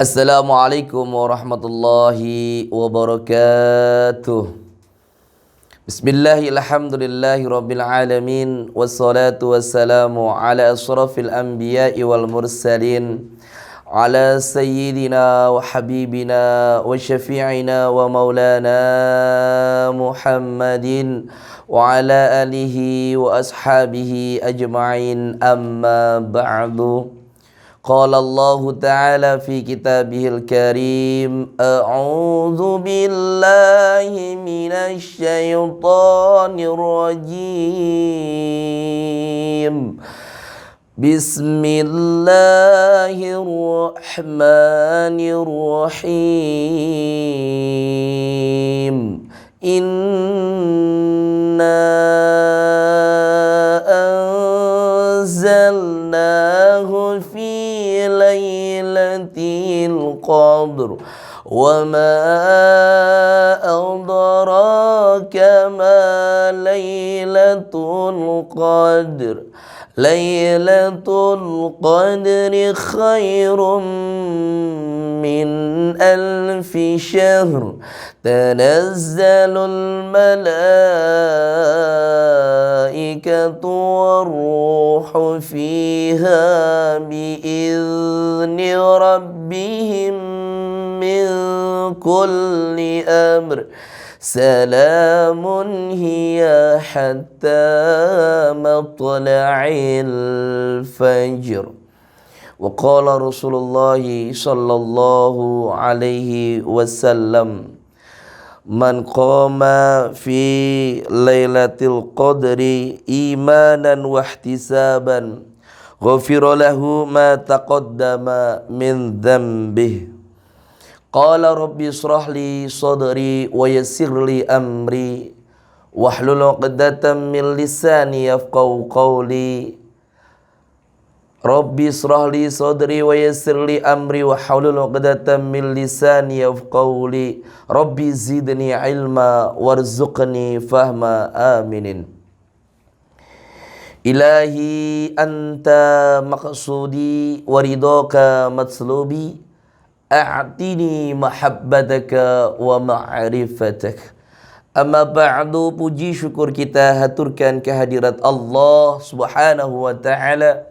Assalamualaikum warahmatullahi wabarakatuh. Bismillahirrahmanirrahim. Wassalatu wassalamu ala asrafil anbiya'i wal mursalin, ala sayyidina wa habibina wa syafi'ina wa maulana Muhammadin wa ala alihi wa ashabihi ajma'in, amma ba'du. Qala Allah Ta'ala fi kitabihil karim, a'udzu billahi minasy syaithanir rajim. Bismillahirrahmanirrahim. Inna anzalnahu fi lailatul qadr wa ma adraka ma lailatul qadr. Lailatul qadri khairum min alfi syahr. Tanazzalul malaikatu warruhu fiha biizni rabbihim min kulli amr. Salamun hiya hatta matla'il fajr. Wa qala Rasulullah sallallahu alaihi wasallam, man qama fi lailatul qadri imanan wa ihtisaban ghufira lahu ma taqaddama min dhanbihi. Qala rabbi israh li sadri wa yassir li amri wahlul 'uqdatam min lisani yafqahu qawli. Rabbi israh li sadri wa yassir li amri wahlul 'uqdatam min lisani yafqahu qawli. Rabbi zidni ilma warzuqni fahma, aminin. Ilahi anta maqsudi wa ridaka matslubi, a'tini mahabbataka wa ma'rifatak. Amma ba'du, puji syukur kita haturkan kehadirat Allah Subhanahu wa ta'ala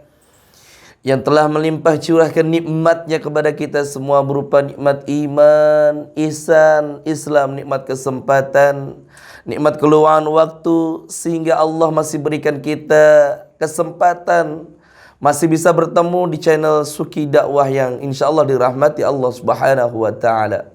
yang telah melimpah curahkan nikmatnya kepada kita semua berupa nikmat iman, ihsan, Islam, nikmat kesempatan, nikmat keluangan waktu, sehingga Allah masih berikan kita kesempatan masih bisa bertemu di channel Suki Dakwah yang insyaAllah dirahmati Allah Subhanahu wa ta'ala.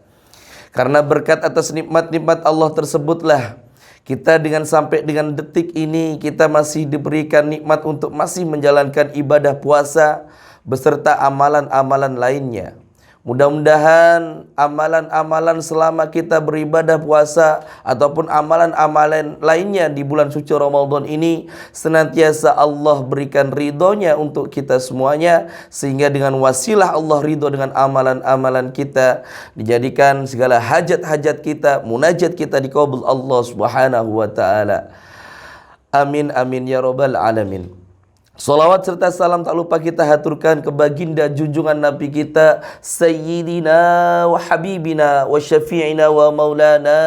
Karena berkat atas nikmat-nikmat Allah tersebutlah kita sampai dengan detik ini kita masih diberikan nikmat untuk masih menjalankan ibadah puasa beserta amalan-amalan lainnya. Mudah-mudahan amalan-amalan selama kita beribadah puasa ataupun amalan-amalan lainnya di bulan suci Ramadan ini senantiasa Allah berikan ridhonya untuk kita semuanya, sehingga dengan wasilah Allah ridho dengan amalan-amalan kita, dijadikan segala hajat-hajat kita, munajat kita dikabul Allah Subhanahu wa ta'ala. Amin amin ya rabbal alamin. Salawat serta salam tak lupa kita haturkan ke baginda junjungan Nabi kita Sayyidina wa Habibina wa Syafi'ina wa Maulana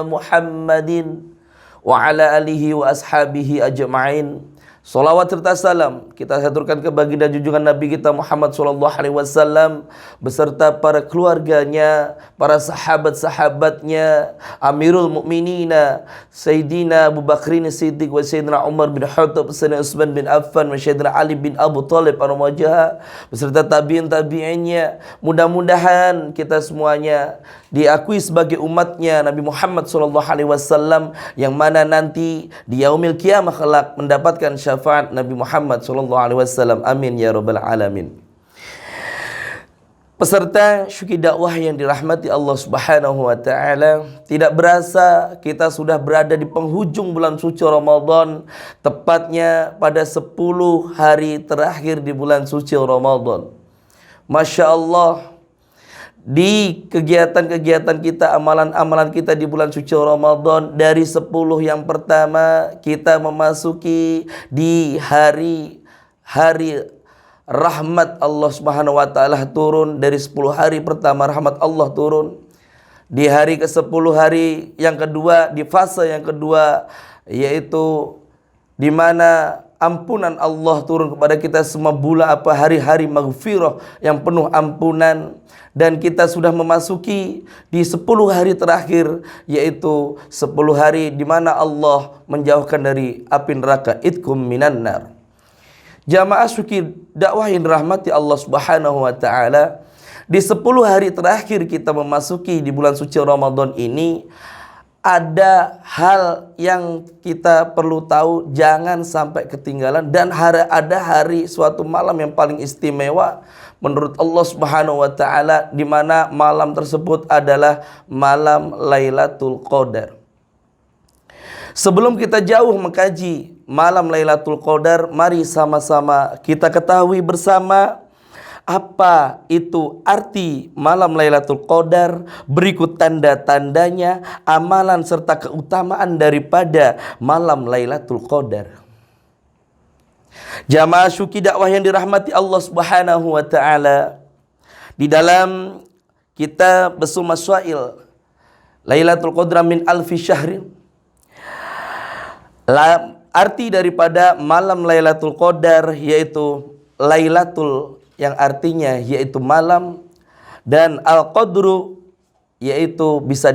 Muhammadin wa ala alihi wa ashabihi ajma'in. Salawat serta salam kita haturkan ke baginda junjungan Nabi kita Muhammad sallallahu alaihi wasallam beserta para keluarganya, para sahabat-sahabatnya, Amirul Mukminina Sayyidina Abu Bakrin Siddiq wa Sayyidina Umar bin Khattab, Sayyidina Utsman bin Affan wa Sayyidina Ali bin Abu Thalib ar-Ramajah beserta tabi'in-tabi'innya. Mudah-mudahan kita semuanya diakui sebagai umatnya Nabi Muhammad sallallahu alaihi wasallam yang mana nanti di yaumil qiyamah kelak mendapatkan syafaat Nabi Muhammad sallallahu alaihi wasallam. Amin ya rabbal alamin. Peserta Syuki Dakwah yang dirahmati Allah Subhanahu wa ta'ala, tidak berasa kita sudah berada di penghujung bulan suci Ramadan, tepatnya pada 10 hari terakhir di bulan suci Ramadan. Masya Allah, di kegiatan-kegiatan kita, amalan-amalan kita di bulan suci Ramadan, dari 10 yang pertama kita memasuki di hari rahmat Allah Subhanahu wa taala turun. Dari 10 hari pertama rahmat Allah turun. Di hari ke-10 hari yang kedua, di fase yang kedua, yaitu di mana ampunan Allah turun kepada kita semua, hari-hari maghfirah yang penuh ampunan. Dan kita sudah memasuki di 10 hari terakhir, yaitu 10 hari di mana Allah menjauhkan dari api neraka, itkum minan nar. Jamaah syuki dakwah yang dirahmati Allah Subhanahu wa taala, di 10 hari terakhir kita memasuki di bulan suci Ramadan ini, ada hal yang kita perlu tahu, jangan sampai ketinggalan. Dan ada hari suatu malam yang paling istimewa menurut Allah Subhanahu wa taala, di mana malam tersebut adalah malam Lailatul Qadar. Sebelum kita jauh mengkaji malam Lailatul Qadar, mari sama-sama kita ketahui bersama apa itu arti malam Lailatul Qadar, berikut tanda-tandanya, amalan serta keutamaan daripada malam Lailatul Qadar. Jamaah syuki dakwah yang dirahmati Allah Subhanahu wa taala, di dalam kitab Besul Masyail Lailatul Qadar min alfi syahrin, arti daripada malam Lailatul Qadar yaitu Lailatul, yang artinya yaitu malam, dan Al-Qadru yaitu bisa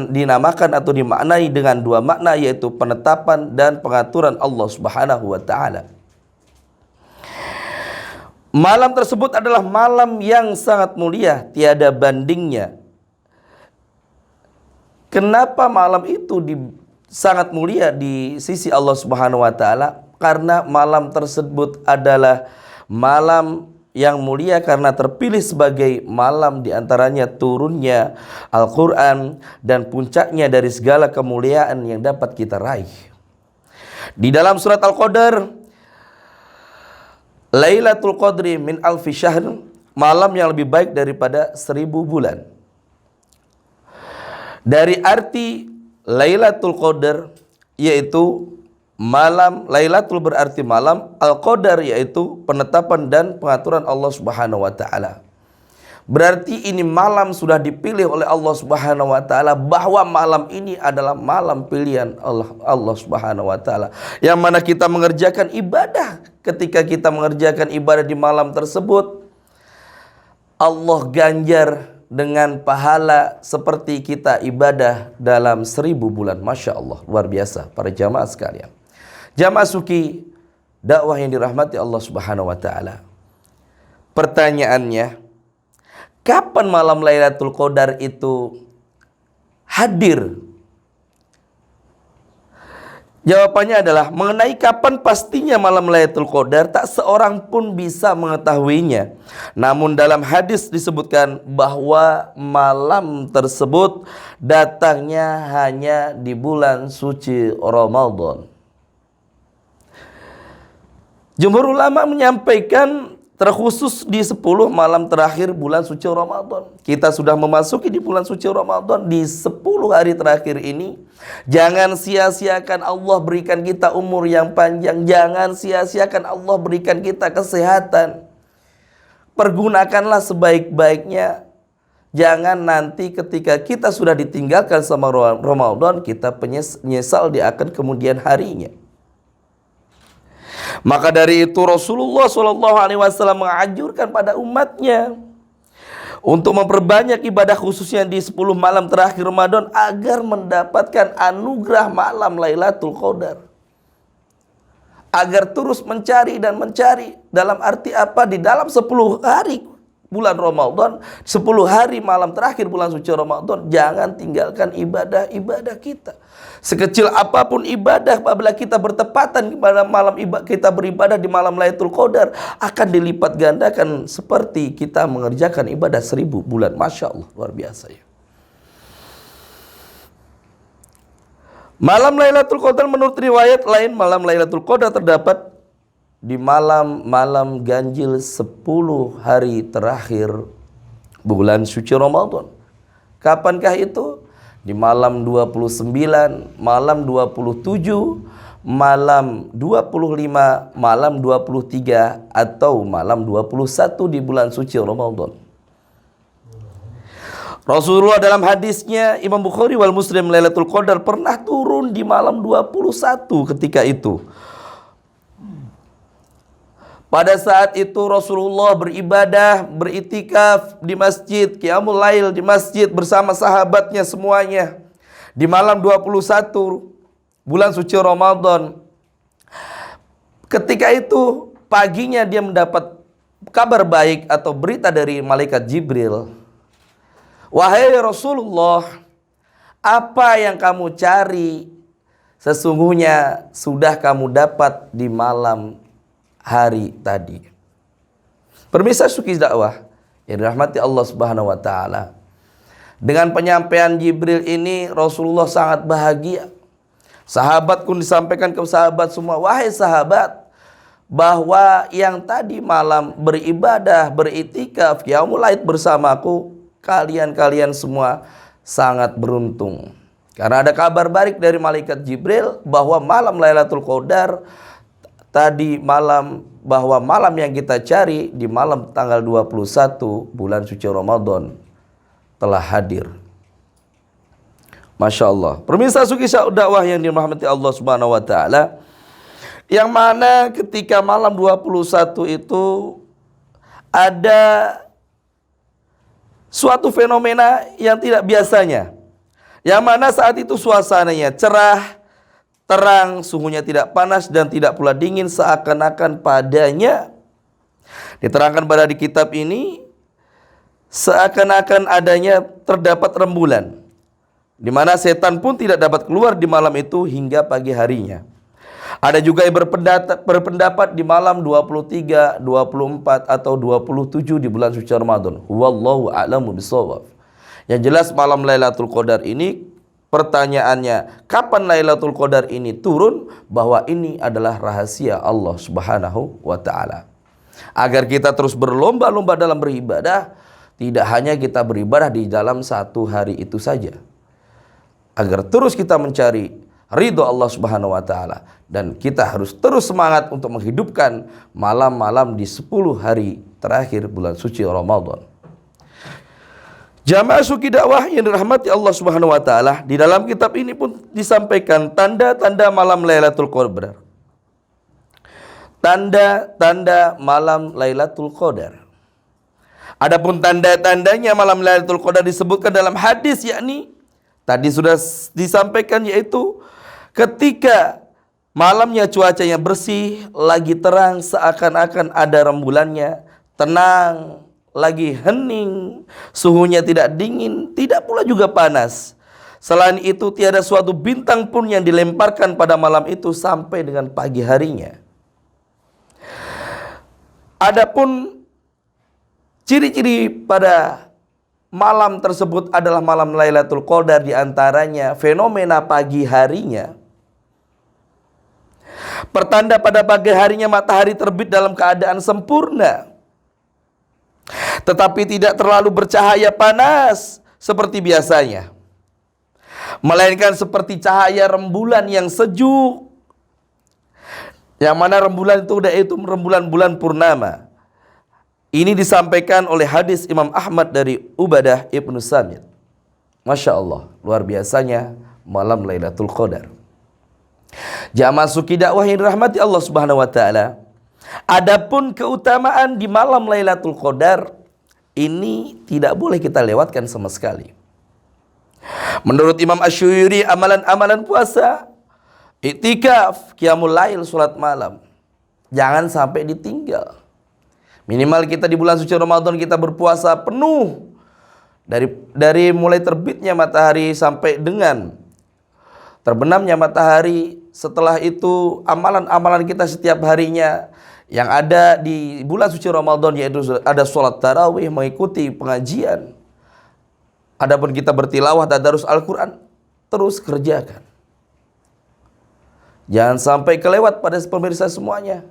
dinamakan atau dimaknai dengan dua makna, yaitu penetapan dan pengaturan Allah Subhanahu wa taala. Malam tersebut adalah malam yang sangat mulia, tiada bandingnya. Kenapa malam itu sangat mulia di sisi Allah Subhanahu wa taala? Karena malam tersebut adalah malam yang mulia karena terpilih sebagai malam diantaranya turunnya Al-Quran, dan puncaknya dari segala kemuliaan yang dapat kita raih. Di dalam surat Al-Qadar, Lailatul Qadri min alfi syahr, malam yang lebih baik daripada 1000 bulan. Dari arti Lailatul Qadar yaitu malam, Lailatul berarti malam, Al-Qadar yaitu penetapan dan pengaturan Allah Subhanahu wa taala. Berarti ini malam sudah dipilih oleh Allah Subhanahu wa taala, bahwa malam ini adalah malam pilihan Allah Subhanahu wa taala, yang mana kita mengerjakan ibadah. Ketika kita mengerjakan ibadah di malam tersebut, Allah ganjar dengan pahala seperti kita ibadah dalam 1000 bulan. Masya Allah, luar biasa para jamaah sekalian. Jamaah suki dakwah yang dirahmati Allah Subhanahu wa taala. Pertanyaannya, kapan malam Lailatul Qadar itu hadir? Jawabannya adalah, mengenai kapan pastinya malam Lailatul Qadar, tak seorang pun bisa mengetahuinya. Namun dalam hadis disebutkan bahwa malam tersebut datangnya hanya di bulan suci Ramadan. Jumhur ulama menyampaikan terkhusus di 10 malam terakhir bulan suci Ramadan. Kita sudah memasuki di bulan suci Ramadan, di 10 hari terakhir ini. Jangan sia-siakan Allah berikan kita umur yang panjang. Jangan sia-siakan Allah berikan kita kesehatan. Pergunakanlah sebaik-baiknya. Jangan nanti ketika kita sudah ditinggalkan sama Ramadan, kita menyesal di akan kemudian harinya. Maka dari itu Rasulullah SAW menganjurkan pada umatnya untuk memperbanyak ibadah khususnya di 10 malam terakhir Ramadan, agar mendapatkan anugerah malam Lailatul Qadar. Agar terus mencari dan mencari. Dalam arti apa? Di dalam 10 hari bulan Ramadan, 10 hari malam terakhir bulan suci Ramadan, jangan tinggalkan ibadah-ibadah kita. Sekecil apapun ibadah, apabila kita bertepatan pada malam kita beribadah di malam Lailatul Qadar, akan dilipat gandakan seperti kita mengerjakan ibadah 1000 bulan. Masya Allah, luar biasa ya. Malam Lailatul Qadar menurut riwayat lain, malam Lailatul Qadar terdapat di malam ganjil 10 hari terakhir bulan suci Ramadan. Kapankah itu? Di malam 29, malam 27, malam 25, malam 23 atau malam 21 di bulan suci Ramadan. Rasulullah dalam hadisnya Imam Bukhari wal Muslim, Lailatul Qadar pernah turun di malam 21 ketika itu. Pada saat itu Rasulullah beribadah, beritikaf di masjid, qiyamul lail di masjid bersama sahabatnya semuanya. Di malam 21 bulan suci Ramadan. Ketika itu paginya dia mendapat kabar baik atau berita dari malaikat Jibril. Wahai Rasulullah, apa yang kamu cari sesungguhnya sudah kamu dapat di malam hari tadi. Pemirsa Suki Dakwah yang dirahmati Allah Subhanahu wa taala. Dengan penyampaian Jibril ini Rasulullah sangat bahagia. Sahabat pun disampaikan ke sahabat semua, wahai sahabat, bahwa yang tadi malam beribadah, beritikaf, qiyamul lail bersamaku, kalian semua sangat beruntung. Karena ada kabar baik dari malaikat Jibril bahwa malam Lailatul Qadar tadi malam, bahwa malam yang kita cari di malam tanggal 21 bulan suci Ramadan telah hadir. Masya Allah. Pemirsa Suki Dakwah yang dirahmati Allah Subhanahu wa taala, yang mana ketika malam 21 itu ada suatu fenomena yang tidak biasanya. Yang mana saat itu suasananya cerah, terang, suhunya tidak panas dan tidak pula dingin, seakan-akan padanya diterangkan pada di kitab ini seakan-akan adanya terdapat rembulan, di mana setan pun tidak dapat keluar di malam itu hingga pagi harinya. Ada juga yang berpendapat di malam 23, 24 atau 27 di bulan suci Ramadan. Wallahu a'lamu bishawab. Yang jelas malam Lailatul Qadar ini, pertanyaannya kapan Lailatul Qadar ini turun, bahwa ini adalah rahasia Allah Subhanahu wa taala. Agar kita terus berlomba-lomba dalam beribadah, tidak hanya kita beribadah di dalam satu hari itu saja. Agar terus kita mencari ridho Allah Subhanahu wa taala, dan kita harus terus semangat untuk menghidupkan malam-malam di 10 hari terakhir bulan suci Ramadan. Jamaah Suki Dakwah yang dirahmati Allah Subhanahu wa taala, di dalam kitab ini pun disampaikan tanda-tanda malam Lailatul Qadar. Tanda-tanda malam Lailatul Qadar. Adapun tanda-tandanya malam Lailatul Qadar disebutkan dalam hadis, yakni tadi sudah disampaikan, yaitu ketika malamnya cuacanya bersih, lagi terang, seakan-akan ada rembulannya, tenang, lagi hening, suhunya tidak dingin, tidak pula juga panas. Selain itu tiada suatu bintang pun yang dilemparkan pada malam itu sampai dengan pagi harinya. Adapun ciri-ciri pada malam tersebut adalah malam Lailatul Qadar, di antaranya fenomena pagi harinya. Pertanda pada pagi harinya matahari terbit dalam keadaan sempurna, tetapi tidak terlalu bercahaya panas seperti biasanya, melainkan seperti cahaya rembulan yang sejuk. Yang mana rembulan itu rembulan bulan purnama. Ini disampaikan oleh hadis Imam Ahmad dari Ubadah ibnu Samit. Masya Allah, luar biasanya malam Lailatul Qadar. Jamaah Suki Dakwah yang dirahmati Allah Subhanahu wa taala, adapun keutamaan di malam Lailatul Qadar ini tidak boleh kita lewatkan sama sekali. Menurut Imam Asy'ari, amalan-amalan puasa, iktikaf, qiyamul lail, salat malam, jangan sampai ditinggal. Minimal kita di bulan suci Ramadan kita berpuasa penuh, dari mulai terbitnya matahari sampai dengan terbenamnya matahari. Setelah itu amalan-amalan kita setiap harinya yang ada di bulan suci Ramadan, yaitu ada sholat tarawih, mengikuti pengajian. Adapun kita bertilawah, tadarus Al-Quran, terus kerjakan. Jangan sampai kelewat pada pemirsa semuanya.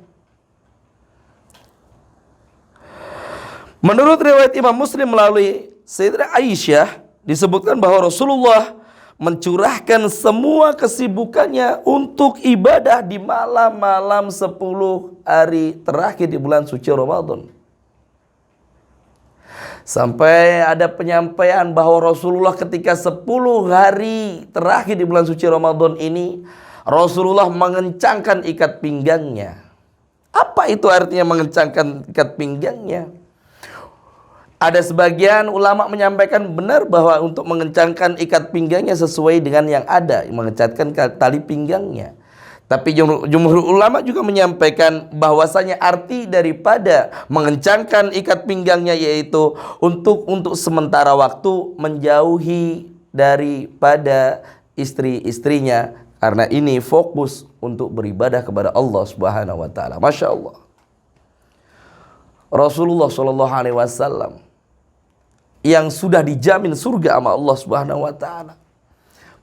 Menurut riwayat Imam Muslim melalui Sayyidah Aisyah, disebutkan bahwa Rasulullah mencurahkan semua kesibukannya untuk ibadah di malam-malam 10 hari terakhir di bulan suci Ramadan. Sampai ada penyampaian bahwa Rasulullah ketika 10 hari terakhir di bulan suci Ramadan ini, Rasulullah mengencangkan ikat pinggangnya. Apa itu artinya mengencangkan ikat pinggangnya? Ada sebagian ulama menyampaikan benar bahwa untuk mengencangkan ikat pinggangnya sesuai dengan yang ada, mengencangkan tali pinggangnya. Tapi jumhur ulama juga menyampaikan bahwasanya arti daripada mengencangkan ikat pinggangnya yaitu untuk sementara waktu menjauhi daripada istri-istrinya, karena ini fokus untuk beribadah kepada Allah Subhanahu wa taala. Masya Allah. Rasulullah Shallallahu alaihi wasallam yang sudah dijamin surga sama Allah Subhanahu wa taala,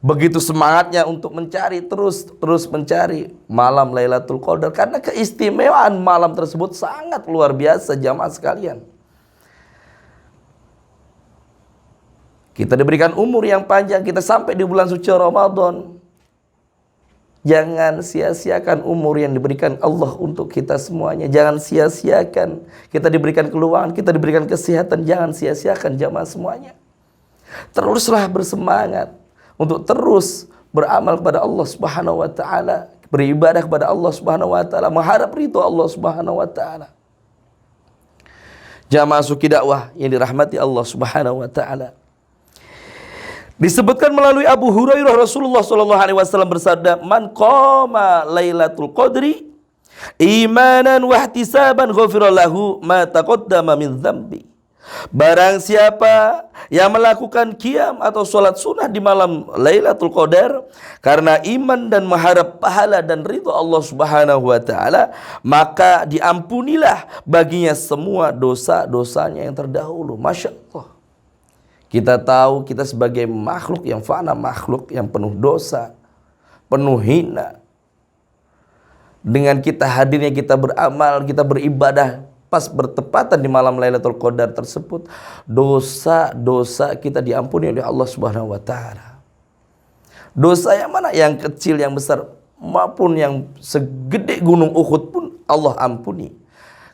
begitu semangatnya untuk mencari, terus mencari malam Lailatul Qadar, karena keistimewaan malam tersebut sangat luar biasa jamaah sekalian. Kita diberikan umur yang panjang, kita sampai di bulan suci Ramadan. Jangan sia-siakan umur yang diberikan Allah untuk kita semuanya. Jangan sia-siakan. Kita diberikan keluangan, kita diberikan kesehatan. Jangan sia-siakan jamaah semuanya. Teruslah bersemangat untuk terus beramal kepada Allah Subhanahu wa taala, beribadah kepada Allah Subhanahu wa taala, mengharap ridho Allah Subhanahu wa taala. Jamaah Suki Dakwah yang dirahmati Allah Subhanahu wa taala. Disebutkan melalui Abu Hurairah, Rasulullah sallallahu alaihi wasallam bersabda, "Man qama Lailatul Qadri imanan wa ihtisaban ghufira lahu ma taqaddama min dzambi." Barang siapa yang melakukan qiyam atau sholat sunnah di malam Lailatul Qadar karena iman dan mengharap pahala dan ridho Allah Subhanahu wa taala, maka diampunilah baginya semua dosa-dosanya yang terdahulu. Masya Allah. Kita tahu kita sebagai makhluk yang fana, makhluk yang penuh dosa, penuh hina. Dengan kita hadirnya kita beramal, kita beribadah pas bertepatan di malam Lailatul Qadar tersebut, dosa-dosa kita diampuni oleh Allah Subhanahu wa taala. Dosa yang mana? Yang kecil, yang besar, maupun yang segede gunung Uhud pun Allah ampuni.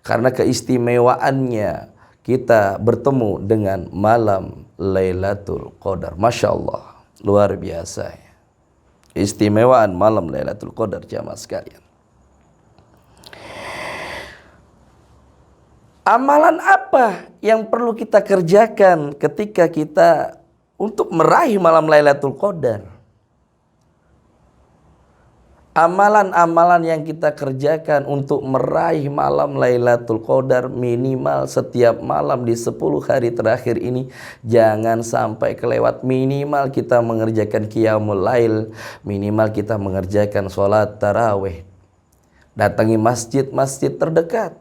Karena keistimewaannya kita bertemu dengan malam Lailatul Qadar. Masya Allah, luar biasa ya. Istimewaan malam Lailatul Qadar jamaah sekalian. Amalan apa yang perlu kita kerjakan ketika kita untuk meraih malam Lailatul Qadar? Amalan-amalan yang kita kerjakan untuk meraih malam Lailatul Qadar minimal setiap malam di 10 hari terakhir ini jangan sampai kelewat. Minimal kita mengerjakan qiyamul lail, minimal kita mengerjakan sholat tarawih. Datangi masjid-masjid terdekat.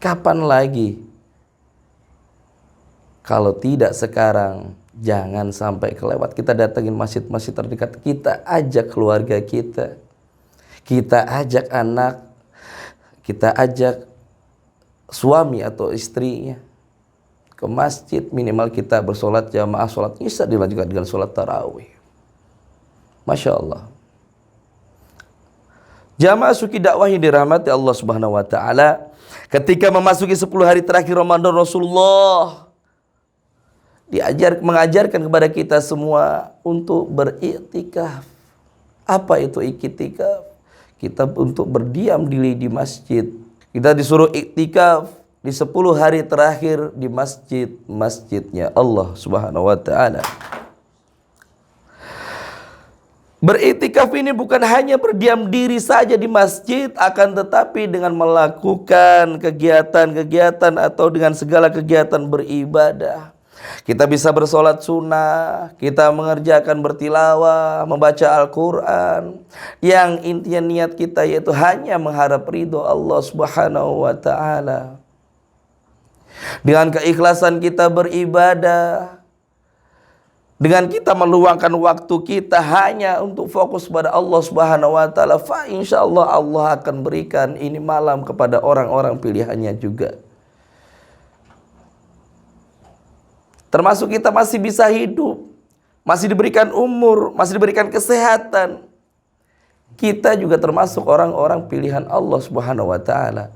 Kapan lagi? Kalau tidak sekarang, jangan sampai kelewat. Kita datangin masjid-masjid terdekat. Kita ajak keluarga kita. Kita ajak anak. Kita ajak suami atau istrinya ke masjid. Minimal kita bersolat jamaah, solat isya dilanjutkan dengan solat tarawih. Masya Allah. Jamaah Suki Dakwah yang dirahmati Allah Subhanahu wa taala, ketika memasuki 10 hari terakhir Ramadan, Rasulullah mengajarkan kepada kita semua untuk beriktikaf. Apa itu iktikaf? Kita untuk berdiam diri di masjid. Kita disuruh iktikaf di 10 hari terakhir di masjid-masjidnya Allah Subhanahu wa taala. Beriktikaf ini bukan hanya berdiam diri saja di masjid, akan tetapi dengan melakukan kegiatan-kegiatan atau dengan segala kegiatan beribadah. Kita bisa bersolat sunnah, kita mengerjakan bertilawah, membaca Al-Quran. Yang intinya niat kita yaitu hanya mengharap ridho Allah Subhanahu wa ta'ala. Dengan keikhlasan kita beribadah, dengan kita meluangkan waktu kita hanya untuk fokus pada Allah Subhanahu wa ta'ala, fa insyaallah Allah akan berikan ini malam kepada orang-orang pilihannya juga. Termasuk kita masih bisa hidup, masih diberikan umur, masih diberikan kesehatan. Kita juga termasuk orang-orang pilihan Allah Subhanahu wa taala.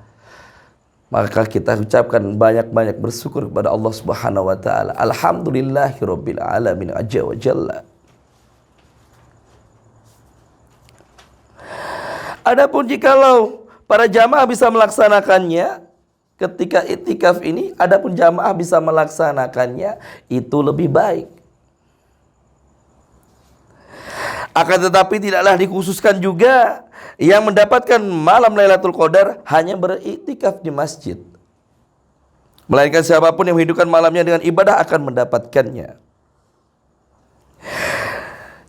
Maka kita ucapkan banyak-banyak bersyukur kepada Allah Subhanahu wa taala. Alhamdulillahirabbil alamin azza wa jalla. Adapun jikalau para jamaah bisa melaksanakannya ketika iktikaf ini, adapun jamaah bisa melaksanakannya, itu lebih baik. Akan tetapi tidaklah dikhususkan juga yang mendapatkan malam Lailatul Qadar hanya beriktikaf di masjid, melainkan siapapun yang menghidupkan malamnya dengan ibadah akan mendapatkannya.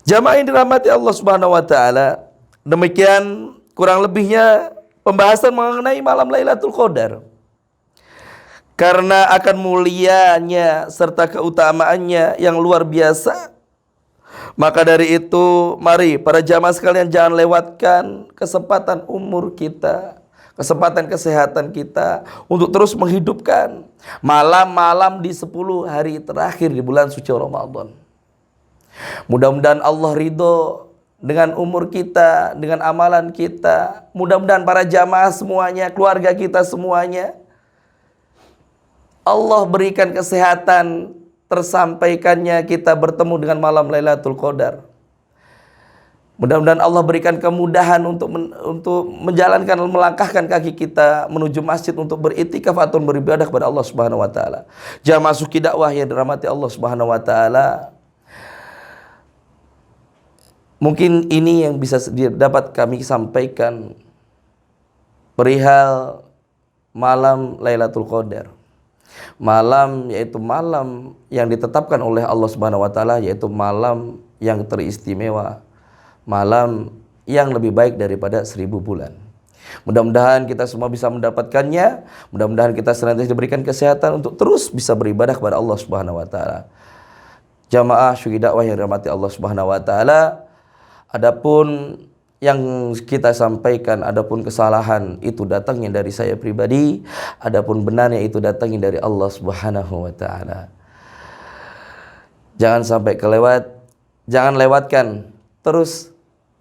Jamaah yang dirahmati Allah Subhanahu wa taala, demikian kurang lebihnya pembahasan mengenai malam Lailatul Qadar. Karena akan mulianya serta keutamaannya yang luar biasa, maka dari itu mari para jamaah sekalian jangan lewatkan kesempatan umur kita, kesempatan kesehatan kita untuk terus menghidupkan malam-malam di 10 hari terakhir di bulan suci Ramadan. Mudah-mudahan Allah ridho dengan umur kita, dengan amalan kita. Mudah-mudahan para jamaah semuanya, keluarga kita semuanya, Allah berikan kesehatan tersampaikannya kita bertemu dengan malam Lailatul Qadar. Mudah-mudahan Allah berikan kemudahan untuk menjalankan, melangkahkan kaki kita menuju masjid untuk beriktikaf atau beribadah kepada Allah Subhanahu wa taala. Jamaah Suki Dakwah yang dirahmati Allah Subhanahu wa taala, mungkin ini yang bisa dapat kami sampaikan perihal malam Lailatul Qadar. Malam yaitu malam yang ditetapkan oleh Allah Subhanahu wa taala, yaitu malam yang teristimewa, malam yang lebih baik daripada 1000 bulan. Mudah-mudahan kita semua bisa mendapatkannya. Mudah-mudahan kita senantiasa diberikan kesehatan untuk terus bisa beribadah kepada Allah Subhanahu wa taala. Jamaah Syuki Dakwah yang dirahmati Allah Subhanahu wa taala, adapun yang kita sampaikan, adapun kesalahan itu datangnya dari saya pribadi, adapun benarnya itu datangnya dari Allah Subhanahu wa taala. Jangan sampai kelewat, jangan lewatkan, terus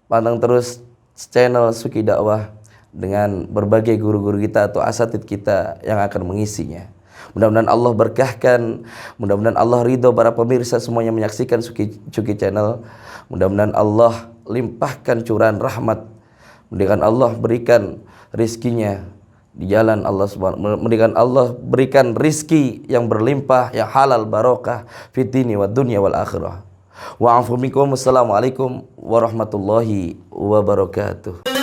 pantang terus channel Suki Dakwah dengan berbagai guru-guru kita atau asatid kita yang akan mengisinya. Mudah-mudahan Allah berkahkan, mudah-mudahan Allah ridho para pemirsa semuanya menyaksikan Suki Channel. Mudah-mudahan Allah limpahkan curahan rahmat, mudah-mudahan Allah berikan rizkinya di jalan Allah Subhanahu, mudah-mudahan Allah berikan rizki yang berlimpah, yang halal barokah fid dini wad dunya wal akhirah. Wa'afu minkum. Assalamualaikum warahmatullahi wabarakatuh.